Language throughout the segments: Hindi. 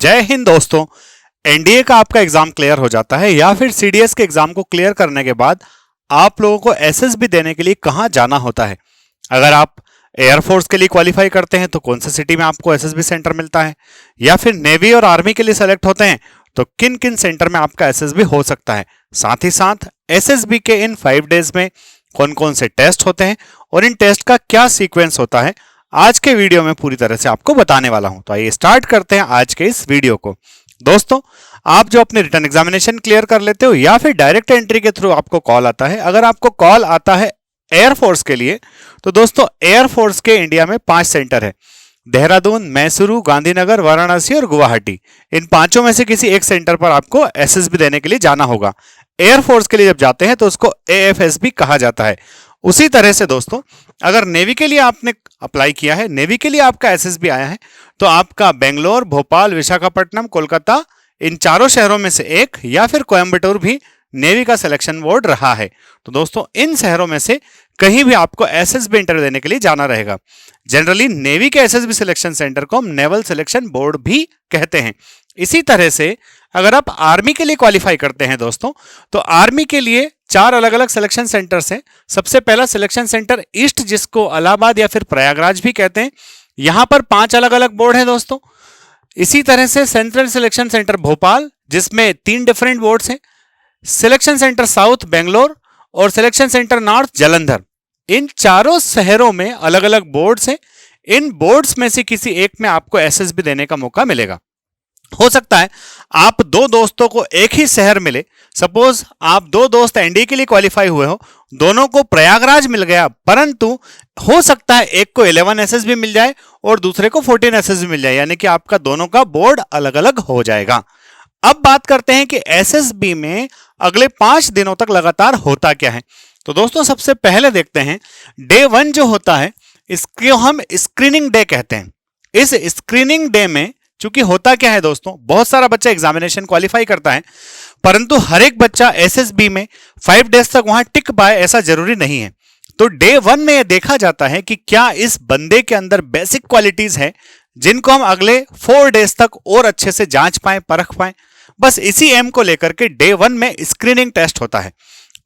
जय हिंद दोस्तों। एनडीए का आपका एग्जाम क्लियर हो जाता है या फिर सीडीएस के एग्जाम को क्लियर करने के बाद आप लोगों को एसएसबी देने के लिए कहां जाना होता है। अगर आप एयरफोर्स के लिए क्वालिफाई करते हैं तो कौन सी सिटी में आपको एसएसबी सेंटर मिलता है, या फिर नेवी और आर्मी के लिए सेलेक्ट होते हैं तो किन किन सेंटर में आपका एसएसबी हो सकता है। साथ ही साथ एसएसबी के इन 5 डेज में कौन कौन से टेस्ट होते हैं और इन टेस्ट का क्या सीक्वेंस होता है, आज के वीडियो में पूरी तरह से आपको बताने वाला हूं। तो आइए स्टार्ट करते हैं आज के इस वीडियो को। दोस्तों, आप जो अपने रिटन एग्जामिनेशन क्लियर कर लेते हो या फिर डायरेक्ट एंट्री के थ्रू आपको कॉल आता है, अगर आपको कॉल आता है एयरफोर्स के लिए तो दोस्तों एयरफोर्स के इंडिया में 5 सेंटर है। देहरादून, मैसूरू, गांधीनगर, वाराणसी और गुवाहाटी। इन पांचों में से किसी एक सेंटर पर आपको एसएसबी देने के लिए जाना होगा। एयरफोर्स के लिए जब जाते हैं तो उसको एएफएसबी कहा जाता है। उसी तरह से दोस्तों, अगर नेवी के लिए आपने अप्लाई किया है, नेवी के लिए आपका एसएसबी आया है, तो आपका बेंगलोर, भोपाल, विशाखापट्टनम, कोलकाता, इन चारों शहरों में से एक या फिर कोयंबटूर भी नेवी का सिलेक्शन बोर्ड रहा है। तो दोस्तों, इन शहरों में से कहीं भी आपको एसएसबी इंटरव्यू देने के लिए जाना रहेगा। जनरली नेवी के एसएसबी सिलेक्शन सेंटर को हम नेवल सिलेक्शन बोर्ड भी कहते हैं। इसी तरह से अगर आप आर्मी के लिए क्वालिफाई करते हैं दोस्तों, तो आर्मी के लिए 4 अलग अलग सिलेक्शन सेंटर्स हैं। सबसे पहला सिलेक्शन सेंटर ईस्ट, जिसको इलाहाबाद या फिर प्रयागराज भी कहते हैं, यहां पर 5 अलग अलग बोर्ड हैं दोस्तों। इसी तरह से सेंट्रल सिलेक्शन सेंटर भोपाल, जिसमें 3 डिफरेंट बोर्ड्स हैं। सिलेक्शन सेंटर साउथ बेंगलोर और सिलेक्शन सेंटर नॉर्थ जालंधर। इन चारों शहरों में अलग अलग बोर्ड्स हैं। इन बोर्ड्स में से किसी एक में आपको एसएसबी देने का मौका मिलेगा। हो सकता है आप 2 दोस्तों को एक ही शहर मिले। सपोज आप 2 दोस्त एनडीए के लिए क्वालिफाई हुए हो, दोनों को प्रयागराज मिल गया, परंतु हो सकता है एक को 11 एसएसबी मिल जाए और दूसरे को 14 एसएसबी मिल जाए, यानी कि आपका दोनों का बोर्ड अलग अलग हो जाएगा। अब बात करते हैं कि एसएसबी में अगले 5 दिनों तक लगातार होता क्या है। तो दोस्तों, सबसे पहले देखते हैं डे 1 जो होता है, इसको हम स्क्रीनिंग डे कहते हैं। इस स्क्रीनिंग डे में चूंकि होता क्या है दोस्तों, बहुत सारा बच्चा एग्जामिनेशन क्वालिफाई करता है, परंतु हर एक बच्चा एसएसबी में 5 डेज तक वहां टिक पाए ऐसा जरूरी नहीं है। तो डे 1 में यह देखा जाता है कि क्या इस बंदे के अंदर बेसिक क्वालिटीज है जिनको हम अगले 4 डेज तक और अच्छे से जांच पाएं, परख पाएं। बस इसी एम को लेकर के डे 1 में स्क्रीनिंग टेस्ट होता है।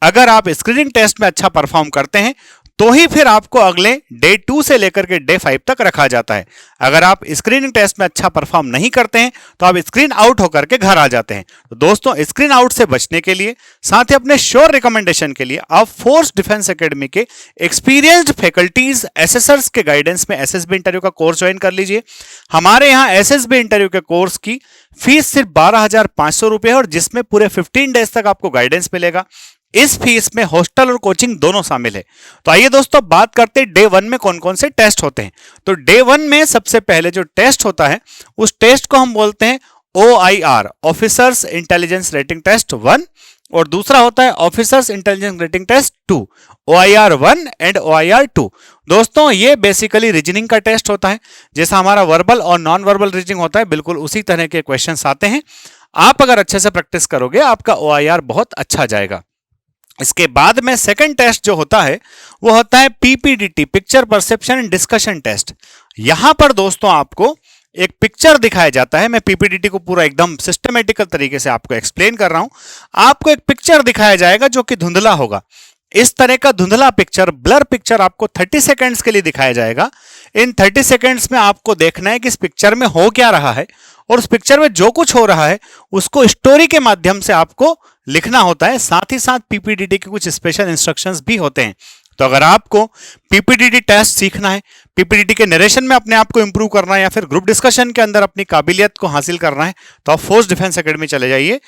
अगर आप स्क्रीनिंग टेस्ट में अच्छा परफॉर्म करते हैं तो ही फिर आपको अगले डे 2 से लेकर के डे 5 तक रखा जाता है। अगर आप स्क्रीनिंग टेस्ट में अच्छा परफॉर्म नहीं करते हैं तो आप स्क्रीन आउट होकर के घर आ जाते हैं। तो दोस्तों, स्क्रीन आउट से बचने के लिए, साथ ही अपने श्योर रिकमेंडेशन के लिए, आप फोर्स डिफेंस एकेडमी के एक्सपीरियंस्ड फैकल्टीज एसेसर्स के गाइडेंस में एसएसबी इंटरव्यू का कोर्स ज्वाइन कर लीजिए। हमारे यहाँ एसएसबी इंटरव्यू के कोर्स की फीस सिर्फ 12,500 रुपये है और जिसमें पूरे 15 डेज तक आपको गाइडेंस मिलेगा। इस फीस में हॉस्टल और कोचिंग दोनों शामिल है। तो आइए दोस्तों, बात करते हैं डे 1 में कौन कौन से टेस्ट होते हैं। तो डे 1 में सबसे पहले जो टेस्ट होता है उस टेस्ट को हम बोलते हैं OIR, officers intelligence rating test 1, और दूसरा होता है officers intelligence rating test 2, OIR 1 and OIR 2। दोस्तों, ये बेसिकली रीजनिंग का टेस्ट होता है। जैसा हमारा वर्बल और नॉन वर्बल रीजनिंग होता है, बिल्कुल उसी तरह के क्वेश्चंस आते हैं। आप अगर अच्छे से प्रैक्टिस करोगे आपका OIR बहुत अच्छा जाएगा। इसके बाद में सेकंड टेस्ट जो होता है वो होता है PPDT, picture perception and discussion test. यहां पर दोस्तों आपको एक पिक्चर दिखाया जाता है। मैं PPDT को पूरा एकदम सिस्टमेटिकल तरीके से आपको एक्सप्लेन कर रहा हूं। आपको एक पिक्चर दिखाया जाएगा जो कि धुंधला होगा। इस तरह का धुंधला पिक्चर, ब्लर पिक्चर आपको 30 सेकंड्स के लिए दिखाया जाएगा। इन 30 सेकंड्स में आपको देखना है कि इस पिक्चर में हो क्या रहा है, और उस पिक्चर में जो कुछ हो रहा है उसको स्टोरी के माध्यम से आपको लिखना होता है। साथ ही साथ PPDT के कुछ स्पेशल इंस्ट्रक्शंस भी होते हैं। तो अगर आपको PPDT टेस्ट सीखना है, PPDT के नरेशन में अपने आप को इंप्रूव करना है, या फिर ग्रुप डिस्कशन के अंदर अपनी काबिलियत को हासिल करना है, तो आप फोर्स डिफेंस एकेडमी चले जाइए।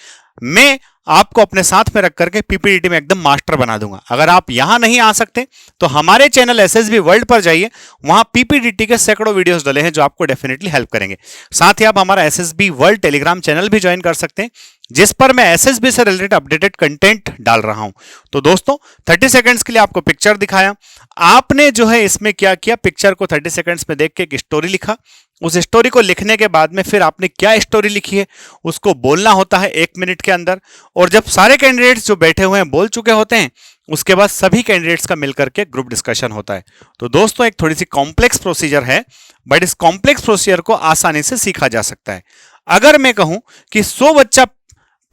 मैं आपको अपने साथ में रख करके PPDT में एकदम मास्टर बना दूंगा। अगर आप यहां नहीं आ सकते तो हमारे चैनल एसएसबी वर्ल्ड पर जाइए, वहां PPDT के सैकड़ों वीडियोस डले हैं जो आपको डेफिनेटली हेल्प करेंगे। साथ ही आप हमारा एसएसबी वर्ल्ड टेलीग्राम चैनल भी ज्वाइन कर सकते हैं, जिस पर मैं एसएसबी से रिलेटेड अपडेटेड कंटेंट डाल रहा हूं। तो दोस्तों, 30 सेकंड्स के लिए आपको पिक्चर दिखाया। आपने जो है इसमें क्या किया, पिक्चर को 30 सेकंड्स में देख के एक स्टोरी लिखा। उस स्टोरी को लिखने के बाद में फिर आपने क्या स्टोरी लिखी है उसको बोलना होता है 1 मिनट के अंदर। और जब सारे कैंडिडेट्स जो बैठे हुए हैं बोल चुके होते हैं, उसके बाद सभी कैंडिडेट्स का मिलकर के ग्रुप डिस्कशन होता है। तो दोस्तों, एक थोड़ी सी कॉम्प्लेक्स प्रोसीजर है, बट इस कॉम्प्लेक्स प्रोसीजर को आसानी से सीखा जा सकता है। अगर मैं कहूं कि 100 बच्चा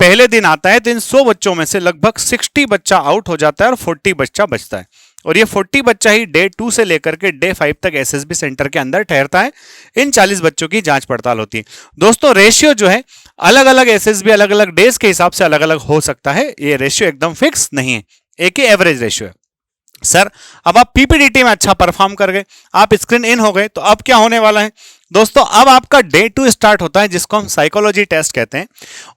पहले दिन आता है तो इन 100 बच्चों में से लगभग 60 बच्चा आउट हो जाता है और 40 बच्चा बचता है, और ये 40 बच्चा ही डे 2 से लेकर के डे 5 तक एसएसबी सेंटर के अंदर ठहरता है। इन 40 बच्चों की जांच पड़ताल होती है। दोस्तों रेशियो जो है अलग अलग एसएसबी अलग अलग डेज के हिसाब से अलग अलग हो सकता है, ये रेशियो एकदम फिक्स नहीं है, एक ही एवरेज रेशियो है। सर अब आप पीपीडीटी में अच्छा परफॉर्म कर गए, आप स्क्रीन इन हो गए, तो अब क्या होने वाला है दोस्तों, अब आपका डे 2 स्टार्ट होता है जिसको हम साइकोलॉजी टेस्ट कहते हैं।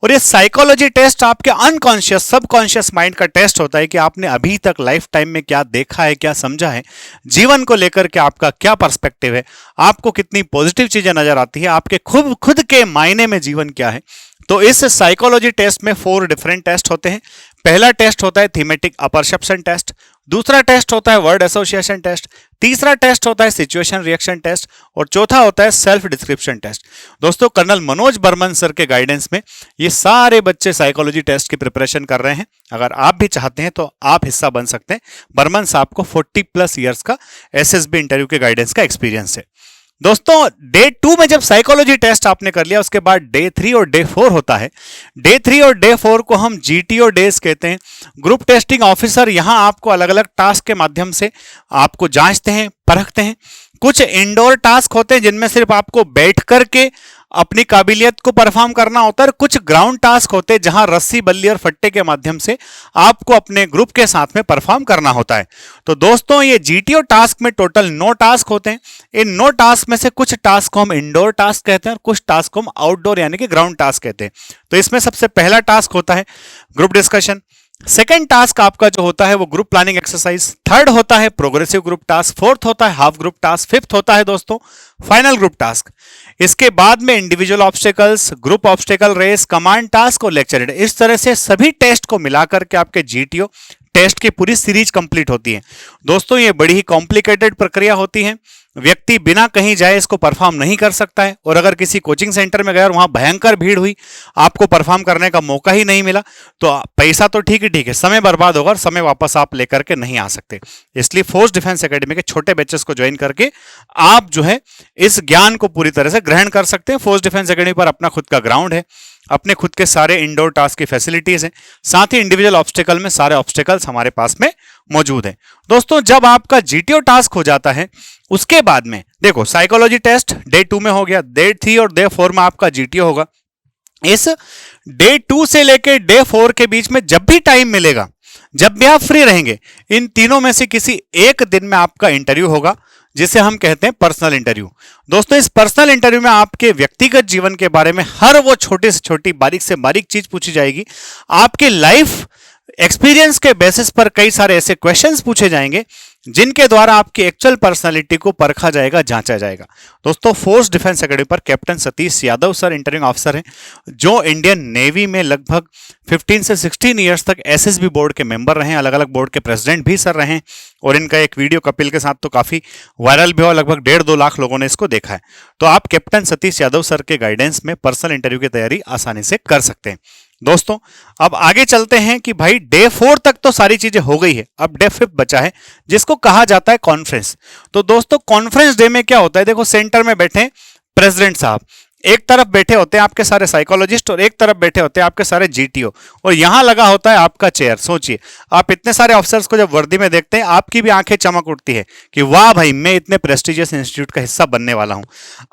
और ये साइकोलॉजी टेस्ट आपके अनकॉन्शियस सबकॉन्शियस माइंड का टेस्ट होता है कि आपने अभी तक लाइफ टाइम में क्या देखा है, क्या समझा है, जीवन को लेकर के आपका क्या पर्सपेक्टिव है, आपको कितनी पॉजिटिव चीजें नजर आती है, आपके खुद के मायने में जीवन क्या है। तो इस साइकोलॉजी टेस्ट में 4 डिफरेंट टेस्ट होते हैं। पहला टेस्ट होता है थीमेटिक अपरसेप्शन टेस्ट, दूसरा टेस्ट होता है वर्ड एसोसिएशन टेस्ट, तीसरा टेस्ट होता है सिचुएशन रिएक्शन टेस्ट, और चौथा होता है सेल्फ डिस्क्रिप्शन टेस्ट। दोस्तों कर्नल मनोज बर्मन सर के गाइडेंस में ये सारे बच्चे साइकोलॉजी टेस्ट की प्रिपरेशन कर रहे हैं। अगर आप भी चाहते हैं तो आप हिस्सा बन सकते हैं। बर्मन साहब को 40+ ईयर्स का एसएसबी इंटरव्यू के गाइडेंस का एक्सपीरियंस है। दोस्तों डे 2 में जब साइकोलॉजी टेस्ट आपने कर लिया, उसके बाद डे 3 और डे 4 होता है। डे 3 और डे 4 को हम जीटीओ डेज कहते हैं। ग्रुप टेस्टिंग ऑफिसर यहां आपको अलग अलग टास्क के माध्यम से आपको जांचते हैं, परखते हैं। कुछ इंडोर टास्क होते हैं जिनमें सिर्फ आपको बैठ करके अपनी काबिलियत को परफॉर्म करना होता है, कुछ ग्राउंड टास्क होते हैं जहां रस्सी बल्ली और फट्टे के माध्यम से आपको अपने ग्रुप के साथ में परफॉर्म करना होता है। तो दोस्तों ये जीटीओ टास्क में टोटल 9 टास्क होते हैं। इन 9 टास्क में से कुछ टास्क को हम इंडोर टास्क कहते हैं और कुछ टास्क को हम आउटडोर यानी कि ग्राउंड टास्क कहते हैं। तो इसमें सबसे पहला टास्क होता है ग्रुप डिस्कशन, सेकेंड टास्क आपका जो होता है वो ग्रुप प्लानिंग एक्सरसाइज, थर्ड होता है प्रोग्रेसिव ग्रुप टास्क, फोर्थ होता है हाफ ग्रुप टास्क, फिफ्थ होता है दोस्तों फाइनल ग्रुप टास्क। इसके बाद में individual obstacles, group obstacle race, command task और लेक्चर। इस तरह से सभी टेस्ट को मिलाकर के आपके जीटीओ टेस्ट की पूरी सीरीज कंप्लीट होती है। दोस्तों ये बड़ी ही कॉम्प्लिकेटेड प्रक्रिया होती है, व्यक्ति बिना कहीं जाए इसको परफॉर्म नहीं कर सकता है। और अगर किसी कोचिंग सेंटर में गए और वहां भयंकर भीड़ हुई, आपको परफॉर्म करने का मौका ही नहीं मिला, तो पैसा तो ठीक है, समय बर्बाद होगा और समय वापस आप लेकर के नहीं आ सकते। इसलिए फोर्स डिफेंस एकेडमी के छोटे बैचेस को ज्वाइन करके आप जो है इस ज्ञान को पूरी तरह से ग्रहण कर सकते हैं। फोर्स डिफेंस एकेडमी पर अपना खुद का ग्राउंड है, अपने खुद के सारे इंडोर टास्क की फैसिलिटीज हैं, साथ ही इंडिविजुअल ऑब्स्टेकल में सारे ऑब्स्टेकल्स हमारे पास में मौजूद हैं। दोस्तों जब आपका जीटीओ टास्क हो जाता है उसके बाद में देखो साइकोलॉजी टेस्ट डे 2 में हो गया, डे 3 और डे 4 में आपका जीटीओ होगा। इस डे 2 से लेकर डे 4 के बीच में जब भी टाइम मिलेगा, जब भी आप फ्री रहेंगे, इन तीनों में से किसी एक दिन में आपका इंटरव्यू होगा जिसे हम कहते हैं पर्सनल इंटरव्यू। दोस्तों इस पर्सनल इंटरव्यू में आपके व्यक्तिगत जीवन के बारे में हर वो छोटी से छोटी बारीक से बारीक चीज पूछी जाएगी। आपके लाइफ एक्सपीरियंस के बेसिस पर कई सारे ऐसे क्वेश्चंस पूछे जाएंगे जिनके द्वारा आपकी एक्चुअल पर्सनालिटी को परखा जाएगा, जांचा जाएगा। दोस्तों फोर्स डिफेंस एकेडमी पर captain Satish Yadav sir interviewing officer हैं, जो इंडियन नेवी में लगभग 15 से 16 ईयर्स तक एसएसबी बोर्ड के मेंबर रहे हैं, अलग अलग बोर्ड के प्रेसिडेंट भी सर रहे हैं। और इनका एक वीडियो कपिल के साथ तो काफी वायरल भी हुआ, लगभग 1.5-2 लाख लोगों ने इसको देखा है। तो आप कैप्टन सतीश यादव सर के गाइडेंस में पर्सनल इंटरव्यू की तैयारी आसानी से कर सकते हैं। दोस्तों अब आगे चलते हैं कि भाई डे 4 तक तो सारी चीजें हो गई है, अब डे 5 बचा है जिसको कहा जाता है कॉन्फ्रेंस। तो दोस्तों कॉन्फ्रेंस डे में क्या होता है, देखो सेंटर में बैठे प्रेसिडेंट साहब, एक तरफ बैठे होते हैं आपके सारे साइकोलॉजिस्ट और एक तरफ बैठे होते हैं आपके सारे जीटीओ, और यहां लगा होता है आपका चेयर। सोचिए आप इतने सारे ऑफिसर्स को जब वर्दी में देखते हैं आपकी भी आंखें चमक उठती है कि वाह भाई मैं इतने प्रेस्टिजियस इंस्टीट्यूट का हिस्सा बनने वाला हूं।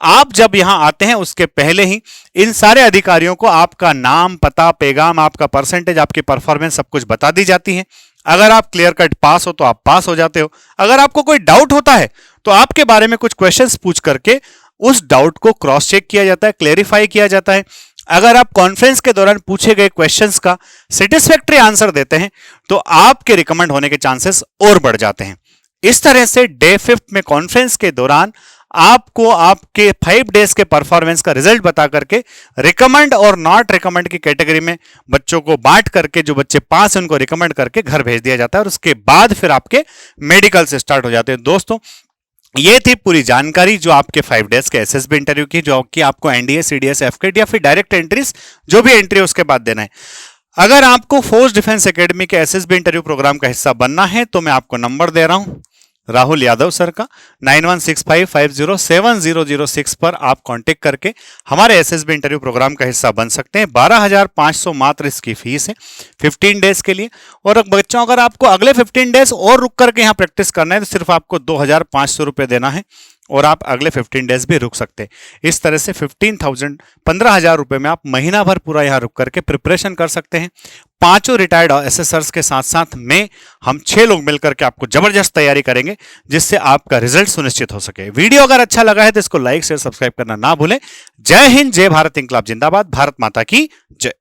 आप जब यहां आते हैं उसके पहले ही इन सारे अधिकारियों को आपका नाम, पता, पैगाम, आपका परसेंटेज, आपकी परफॉर्मेंस सब कुछ बता दी जाती है। अगर आप क्लियर कट पास हो तो आप पास हो जाते हो। अगर आपको कोई डाउट होता है तो आपके बारे में कुछ क्वेश्चंस पूछ करके उस डाउट को क्रॉस चेक किया जाता है, क्लेरिफाई किया जाता है। अगर आप कॉन्फ्रेंस के दौरान पूछे गए क्वेश्चंस का सेटिस्फैक्टरी आंसर देते हैं तो आपके रिकमेंड होने के चांसेस और बढ़ जाते हैं। इस तरह से डे 5 में कॉन्फ्रेंस के दौरान आपको आपके 5 डेज के परफॉर्मेंस का रिजल्ट बता करके रिकमेंड और नॉट रिकमेंड की कैटेगरी में बच्चों को बांट करके जो बच्चे पास हैं उनको रिकमेंड करके घर भेज दिया जाता है, और उसके बाद फिर आपके मेडिकल से स्टार्ट हो जाते हैं। दोस्तों ये थी पूरी जानकारी जो आपके 5 डेज के एसएसबी इंटरव्यू की, जो कि आपको एनडीए, सीडीएस, एफकेट या फिर डायरेक्ट एंट्रीज जो भी एंट्री है उसके बाद देना है। अगर आपको फोर्स डिफेंस एकेडमी के एसएसबी इंटरव्यू प्रोग्राम का हिस्सा बनना है तो मैं आपको नंबर दे रहा हूं राहुल यादव सर का 9165507006 पर आप कांटेक्ट करके हमारे एसएसबी इंटरव्यू प्रोग्राम का हिस्सा बन सकते हैं। 12,500 मात्र इसकी फीस है 15 डेज के लिए। और बच्चों अगर आपको अगले 15 डेज और रुक करके यहाँ प्रैक्टिस करना है तो सिर्फ आपको 2,500 रुपये देना है और आप अगले 15 डेज भी रुक सकते हैं। इस तरह से 15,000 रुपये में आप महीना भर पूरा यहाँ रुक करके प्रिपरेशन कर सकते हैं। पांचों रिटायर्ड एसएसआर्स के साथ साथ में हम 6 लोग मिलकर के आपको जबरदस्त तैयारी करेंगे जिससे आपका रिजल्ट सुनिश्चित हो सके। वीडियो अगर अच्छा लगा है तो इसको लाइक शेयर सब्सक्राइब करना ना भूलें। जय हिंद, जय भारत, इंकलाब जिंदाबाद, भारत माता की जय।